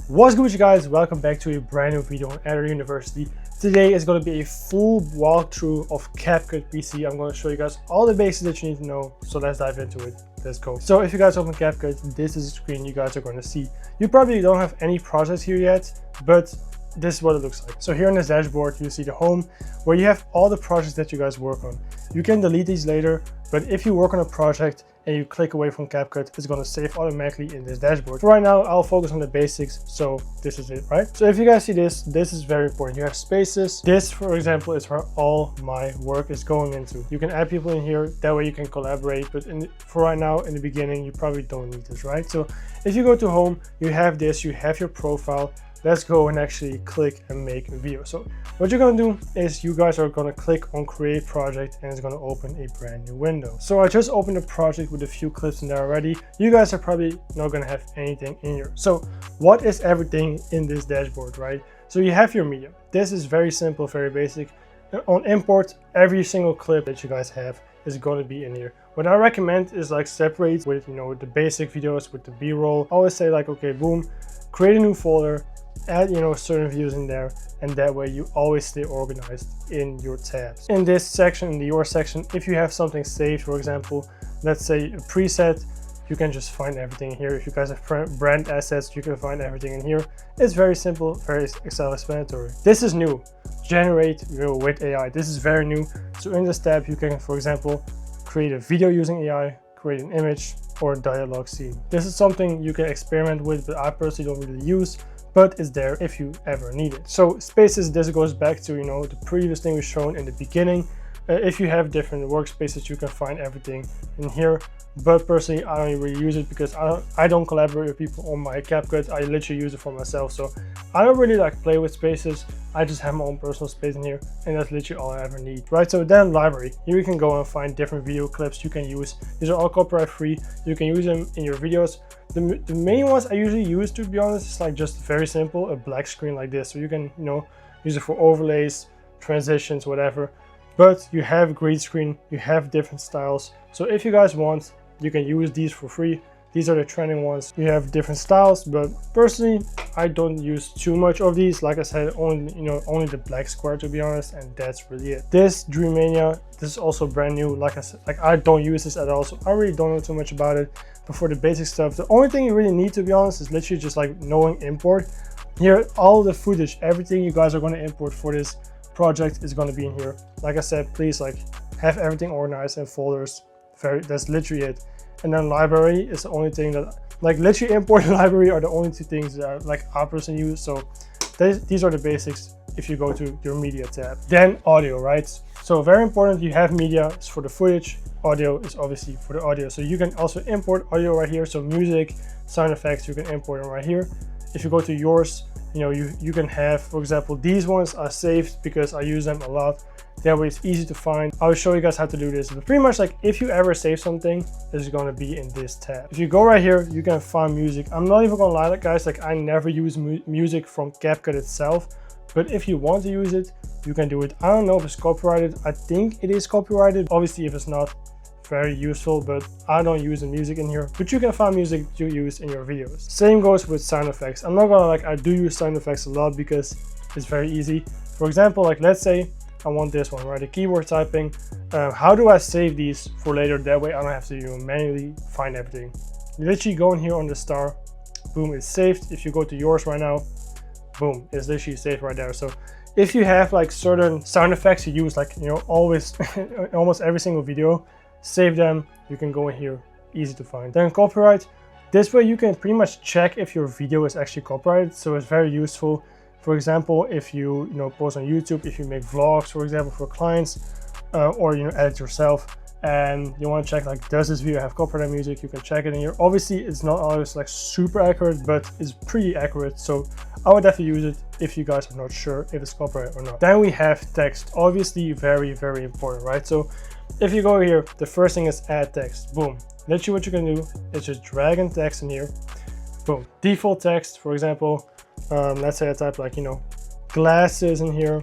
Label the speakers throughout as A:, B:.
A: What's good with you guys? Welcome back to a brand new video on Editor University. Today is going to be a full walkthrough of CapCut PC. I'm going to show you guys all the basics that you need to know. So let's dive into it. Let's go. So if you guys open CapCut, this is the screen you guys are going to see. You probably don't have any projects here yet, but this is what it looks like. So here on this dashboard, you see the home where you have all the projects that you guys work on. You can delete these later, but if you work on a project and you click away from CapCut, it's going to save automatically in this dashboard. For right now, I'll focus on the basics. So this is it, right? So if you guys see this is very important. You have spaces. This, for example, is where all my work is going into. You can add people in here. That way you can collaborate. But for right now, in the beginning, you probably don't need this, right? So if you go to home, you have this, you have your profile. Let's go and actually click and make a video. So what you're going to do is you guys are going to click on create project and it's going to open a brand new window. So I just opened a project with a few clips in there already. You guys are probably not going to have anything in here. So what is everything in this dashboard, right? So you have your media. This is very simple, very basic. On import, every single clip that you guys have is going to be in here. What I recommend is like separate with, the basic videos with the B-roll. I always say like, okay, boom, create a new folder, add certain views in there, and that way you always stay organized in your tabs. In this section, in the your section, if you have something saved, for example, let's say a preset, you can just find everything here. If you guys have brand assets, you can find everything in here. It's very simple, very self-explanatory. This is new, generate with AI. This is very new. So in this tab, you can, for example, create a video using AI, create an image or a dialogue scene. This is something you can experiment with, but I personally don't really use, but it's there if you ever need it. So spaces, this goes back to the previous thing we shown in the beginning. If you have different workspaces, you can find everything in here. But personally, I don't really use it because I don't collaborate with people on my CapCut. I literally use it for myself. So I don't really play with spaces. I just have my own personal space in here, and that's literally all I ever need, right? So then library, here you can go and find different video clips you can use. These are all copyright free. You can use them in your videos. The main ones I usually use, to be honest, is just very simple, a black screen like this. So you can, use it for overlays, transitions, whatever. But you have green screen, you have different styles. So if you guys want, you can use these for free. These are the trending ones. You have different styles, but personally, I don't use too much of these. Like I said, only the black square, to be honest, and that's really it. This Dreamania, this is also brand new. Like I said, I don't use this at all, so I really don't know too much about it. But for the basic stuff, the only thing you really need, to be honest, is literally just knowing import. Here, all the footage, everything you guys are going to import for this project is going to be in here. Like I said, please have everything organized in folders. That's literally it. And then library is the only thing that literally import and library are the only two things that I personally use. So these are the basics if you go to your media tab. Then audio, right? So very important, you have media is for the footage, audio is obviously for the audio. So you can also import audio right here. So music, sound effects, you can import them right here. If you go to yours, you can have, for example, these ones are saved because I use them a lot. That way it's easy to find. I'll show you guys how to do this. But pretty much if you ever save something, it's going to be in this tab. If you go right here, you can find music. I'm not even going to lie, guys, I never use music from CapCut itself. But if you want to use it, you can do it. I don't know if it's copyrighted. I think it is copyrighted. Obviously, if it's not, very useful, but I don't use the music in here. But you can find music you use in your videos. Same goes with sound effects. I'm not gonna I do use sound effects a lot because it's very easy. For example, let's say I want this one, right? The keyboard typing. How do I save these for later? That way I don't have to manually find everything. You literally go in here on the star, boom, it's saved. If you go to yours right now, boom, it's literally saved right there. So if you have certain sound effects you use always almost every single video, save them. You can go in here, easy to find. Then copyright, this way you can pretty much check if your video is actually copyrighted. So it's very useful. For example, if you post on YouTube, if you make vlogs, for example, for clients, or edit yourself, and you want to check does this video have copyright music, you can check it in here. Obviously it's not always super accurate, but it's pretty accurate. So I would definitely use it if you guys are not sure if it's copyright or not. Then we have text, obviously very, very important, right? So if you go here, the first thing is add text. Boom. Literally what you can do is just drag in text in here. Boom. Default text, for example, let's say I type glasses in here.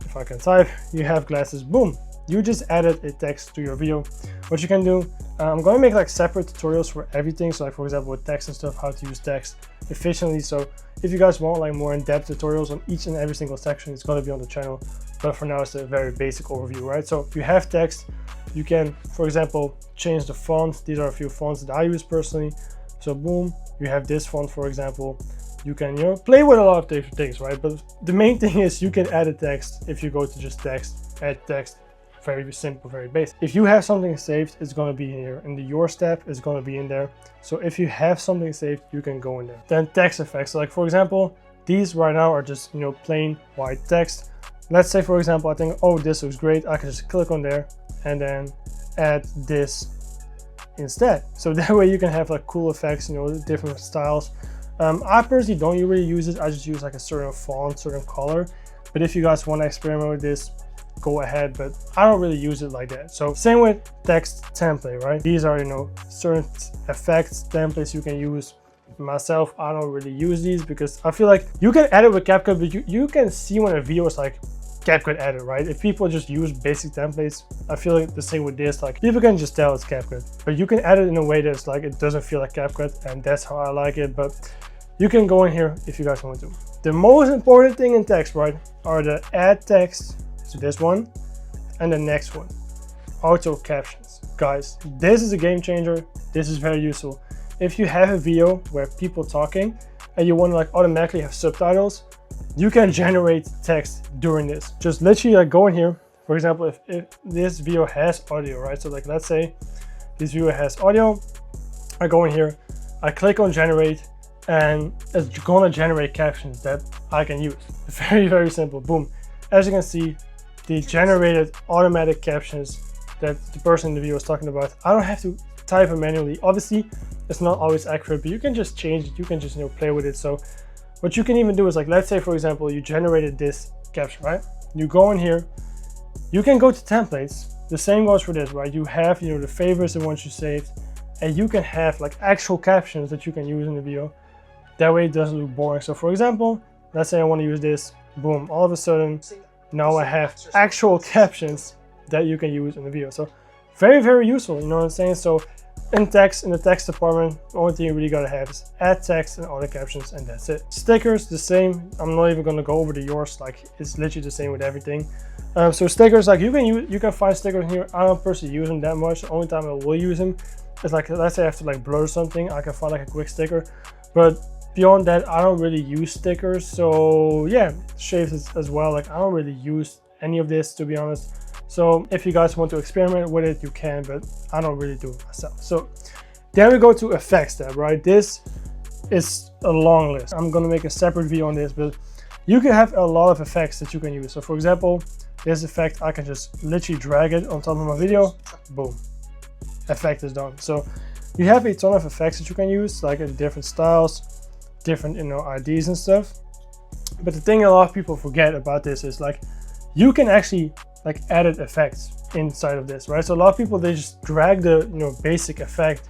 A: If I can type, you have glasses. Boom. You just added a text to your video. What you can do, I'm going to make like separate tutorials for everything. So like for example with text and stuff, how to use text efficiently. So if you guys want like more in-depth tutorials on each and every single section, it's going to be on the channel. But for now, it's a very basic overview, right? So if you have text, you can, for example, change the font. These are a few fonts that I use personally. So boom, you have this font, for example. You can, play with a lot of different things, right? But the main thing is you can add a text. If you go to just text, add text, very simple, very basic. If you have something saved, it's going to be here. In the yours tab, it's going to be in there. So if you have something saved, you can go in there. Then text effects. So like for example, these right now are just, plain white text. Let's say, for example, I think, oh, this looks great. I can just click on there and then add this instead. So that way you can have like cool effects, different styles. I personally don't really use it. I just use like a certain font, certain color. But if you guys want to experiment with this, go ahead, but I don't really use it like that. So same with text template, right? These are, certain effects, templates you can use. Myself, I don't really use these because I feel like you can edit with CapCut, but you can see when a video is like CapCut edit, right? If people just use basic templates, I feel like the same with this, like people can just tell it's CapCut, but you can edit in a way that's like it doesn't feel like CapCut, and that's how I like it. But you can go in here if you guys want to. The most important thing in text, right, are the add text, so this one, and the next one, auto captions. Guys, this is a game changer. This is very useful. If you have a video where people talking and you want to like automatically have subtitles, you can generate text during this. Just literally like go in here. For example, if this video has audio, right? So like let's say this video has audio, I go in here, I click on generate, and it's gonna generate captions that I can use. Very, very simple. Boom. As you can see, the generated automatic captions that the person in the video is talking about, I don't have to type it manually. Obviously, it's not always accurate, but you can just change it. You can just play with it. So what you can even do is like, let's say for example, you generated this caption, right? You go in here, you can go to templates. The same goes for this, right? You have the favorites, the ones you saved, and you can have like actual captions that you can use in the video. That way it doesn't look boring. So for example, let's say I want to use this, boom, all of a sudden now I have actual captions that you can use in the video. So very, very useful, you know what I'm saying? So in the text department, the only thing you really gotta have is add text and auto captions, and that's it. Stickers, the same. I'm not even gonna go over the yours, like it's literally the same with everything. So stickers, like you can find stickers in here. I don't personally use them that much. The only time I will use them is like, let's say I have to like blur something, I can find like a quick sticker. But beyond that, I don't really use stickers. So yeah, shapes as well. Like I don't really use any of this, to be honest. So if you guys want to experiment with it, you can, but I don't really do it myself. So then we go to effects tab, right? This is a long list. I'm gonna make a separate video on this, but you can have a lot of effects that you can use. So for example, this effect, I can just literally drag it on top of my video, boom, effect is done. So you have a ton of effects that you can use, like in different styles, different IDs and stuff. But the thing a lot of people forget about this is like you can actually like added effects inside of this, right? So a lot of people, they just drag the basic effect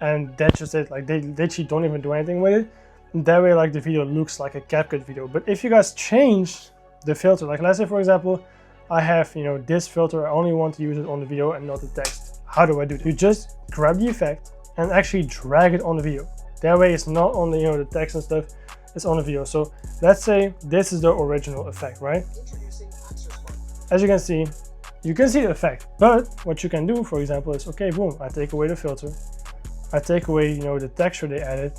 A: and that's just it. Like they literally don't even do anything with it. And that way like the video looks like a CapCut video. But if you guys change the filter, like let's say for example, I have this filter, I only want to use it on the video and not the text. How do I do that? You just grab the effect and actually drag it on the video. That way it's not on the the text and stuff, it's on the video. So let's say this is the original effect, right? As you can see the effect, but what you can do, for example, is okay, boom, I take away the filter, I take away the texture they added,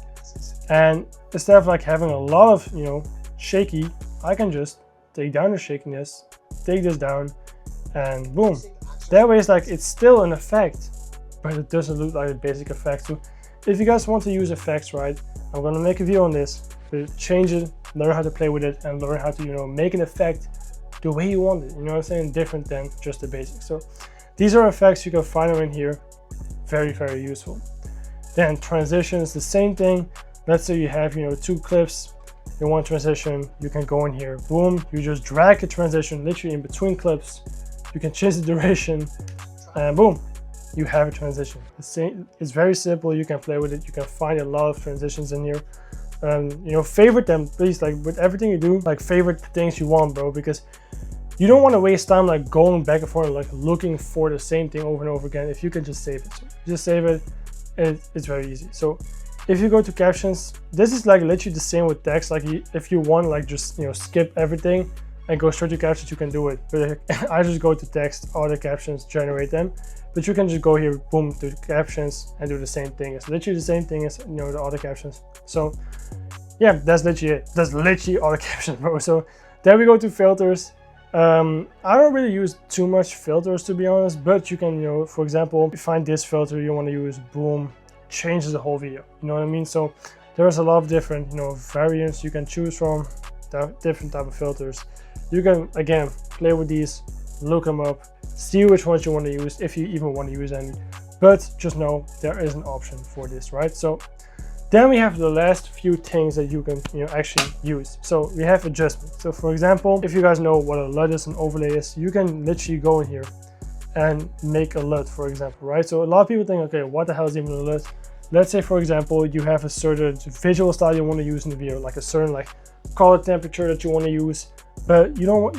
A: and instead of like having a lot of shaky, I can just take down the shakiness, take this down, and boom. That way it's like it's still an effect, but it doesn't look like a basic effect. So if you guys want to use effects, right, I'm gonna make a video on this, but change it, learn how to play with it, and learn how to make an effect the way you want it, you know what I'm saying, different than just the basics. So these are effects, you can find them in here, very, very useful. Then transitions, the same thing. Let's say you have two clips, you want transition, you can go in here, boom, you just drag a transition literally in between clips, you can change the duration, and boom, you have a transition. The same, it's very simple, you can play with it, you can find a lot of transitions in here. Favorite them, please, like with everything you do, like favorite things you want, bro, because you don't want to waste time like going back and forth, like looking for the same thing over and over again. If you can just save it, so just save it, it's very easy. So if you go to captions, this is like literally the same with text. Like if you want like just, you know, skip everything and go straight to captions, you can do it. But I just go to text, all the captions, generate them. But you can just go here, boom, to captions and do the same thing. It's literally the same thing as, you know, the other captions. So yeah, that's literally it. That's literally all the captions, bro. So there we go to filters. I don't really use too much filters, to be honest, but you can, you know, for example, you find this filter you want to use, boom, changes the whole video. You know what I mean? So there's a lot of different, you know, variants you can choose from, different type of filters. You can, again, play with these, look them up, see which ones you want to use, if you even want to use any. But just know there is an option for this, right? So then we have the last few things that you can, you know, actually use. So we have adjustment. So for example, if you guys know what a LUT is, an overlay is, you can literally go in here and make a LUT, for example, right? So a lot of people think, okay, what the hell is even a LUT? Let's say, for example, you have a certain visual style you want to use in the video, like a certain like color temperature that you want to use, but you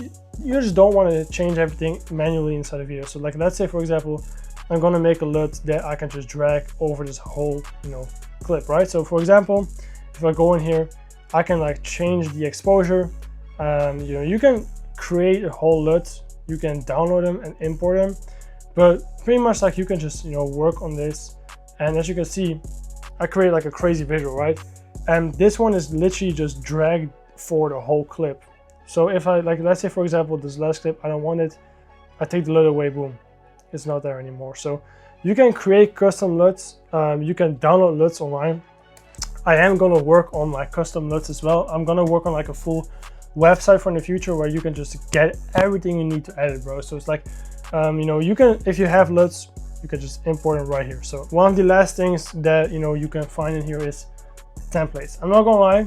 A: just don't want to change everything manually inside the video. So like, let's say, for example, I'm going to make a LUT that I can just drag over this whole, you know, clip, right? So for example, if I go in here, I can like change the exposure. You know, you can create a whole LUT, you can download them and import them, but pretty much like you can just, you know, work on this. And as you can see, I create like a crazy visual, right? And this one is literally just dragged for the whole clip. So if I like, let's say for example, this last clip, I don't want it, I take the LUT away, boom, it's not there anymore. So you can create custom LUTs. You can download LUTs online. I am gonna work on my custom LUTs as well. I'm gonna work on like a full website for in the future where you can just get everything you need to edit, bro. So it's like, you know, you can, if you have LUTs, you can just import them right here. So one of the last things that, you know, you can find in here is templates. I'm not gonna lie,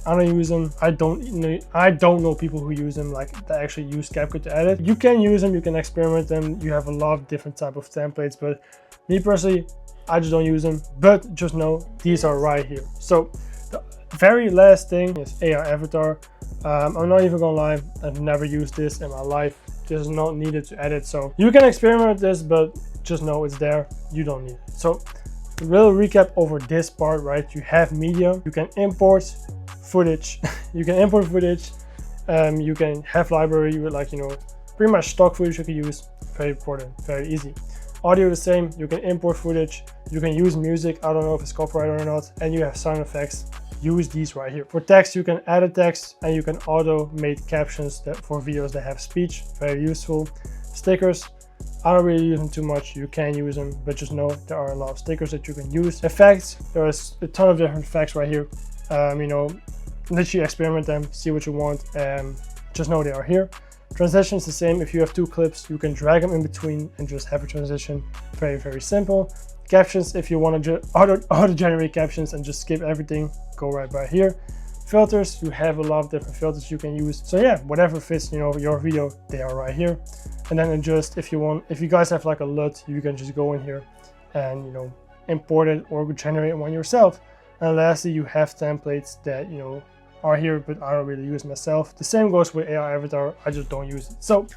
A: I don't use them. I don't know people who use them, like that actually use CapCut to edit. You can use them, you can experiment them. You have a lot of different type of templates, but me personally, I just don't use them. But just know these are right here. So the very last thing is AI avatar. I'm not even gonna lie, I've never used this in my life. This is not needed to edit. So you can experiment with this, but just know it's there. You don't need it. So we'll recap over this part, right? You have media, you can import footage. You can import footage. You can have library with like, you know, pretty much stock footage you can use. Very important, very easy. Audio the same, you can import footage. You can use music, I don't know if it's copyrighted or not. And you have sound effects, use these right here. For text, you can add a text and you can automate captions that for videos that have speech, very useful. Stickers, I don't really use them too much. You can use them, but just know there are a lot of stickers that you can use. Effects, there's a ton of different effects right here. You know, literally experiment them, see what you want, and just know they are here. Transitions the same. If you have two clips, you can drag them in between and just have a transition. Very, very simple. Captions, if you want to auto generate captions and just skip everything, go right by here. Filters, you have a lot of different filters you can use. So yeah, whatever fits, you know, your video, they are right here. And then adjust if you want. If you guys have like a LUT, you can just go in here and, you know, import it or generate one yourself. And lastly, you have templates that, you know, are here, but I don't really use myself. The same goes with AI avatar, I just don't use it. So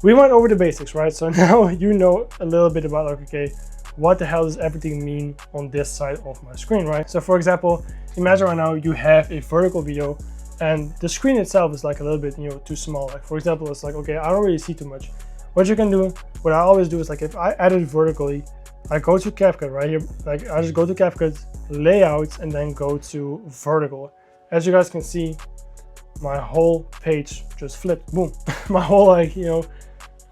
A: we went over the basics, right? So now you know a little bit about like, okay, what the hell does everything mean on this side of my screen, right? So for example, imagine right now you have a vertical video and the screen itself is like a little bit, you know, too small. Like for example, it's like, okay, I don't really see too much. What you can do, what I always do is like, if I edit vertically, I go to CapCut right here, like I just go to CapCut, layout, and then go to vertical. As you guys can see, my whole page just flipped, boom. My whole, like, you know,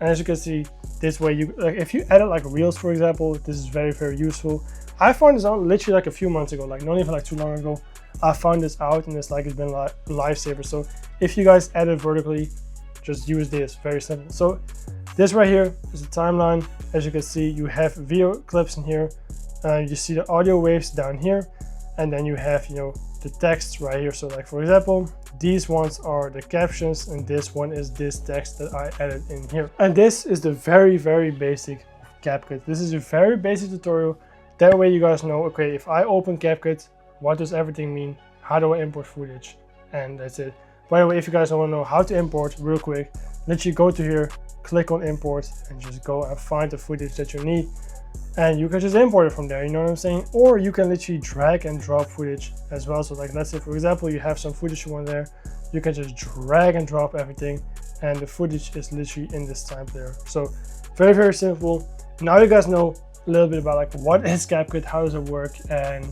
A: and as you can see, this way you, like if you edit like Reels, for example, this is very, very useful. I found this out literally like a few months ago, like not even like too long ago. I found this out and it's like, it's been like a lifesaver. So if you guys edit vertically, just use this, very simple. So this right here is the timeline. As you can see, you have video clips in here. You see the audio waves down here, and then you have, you know, the text right here. So like for example, these ones are the captions and this one is this text that I added in here. And this is the very, very basic CapCut. This is a very basic tutorial. That way you guys know, okay, if I open CapCut, what does everything mean? How do I import footage? And that's it. By the way, if you guys don't want to know how to import real quick, literally go to here, click on import, and just go and find the footage that you need. And you can just import it from there, you know what I'm saying? Or you can literally drag and drop footage as well. So like, let's say for example, you have some footage you want there, you can just drag and drop everything, and the footage is literally in this time player. So very, very simple. Now you guys know a little bit about like what is CapCut, how does it work, and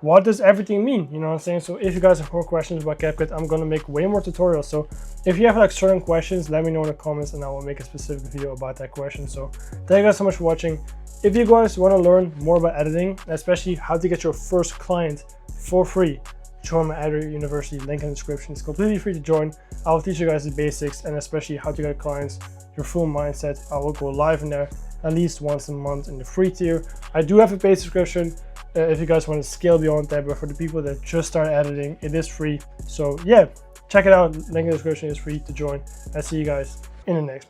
A: what does everything mean, you know what I'm saying? So if you guys have more questions about CapCut, I'm gonna make way more tutorials. So if you have like certain questions, let me know in the comments and I will make a specific video about that question. So thank you guys so much for watching. If you guys want to learn more about editing, especially how to get your first client for free, join my Editor University, link in the description. It's completely free to join. I will teach you guys the basics and especially how to get clients, your full mindset. I will go live in there at least once a month in the free tier. I do have a paid subscription if you guys want to scale beyond that, but for the people that just start editing, it is free. So yeah, check it out. Link in the description is free to join. I'll see you guys in the next one.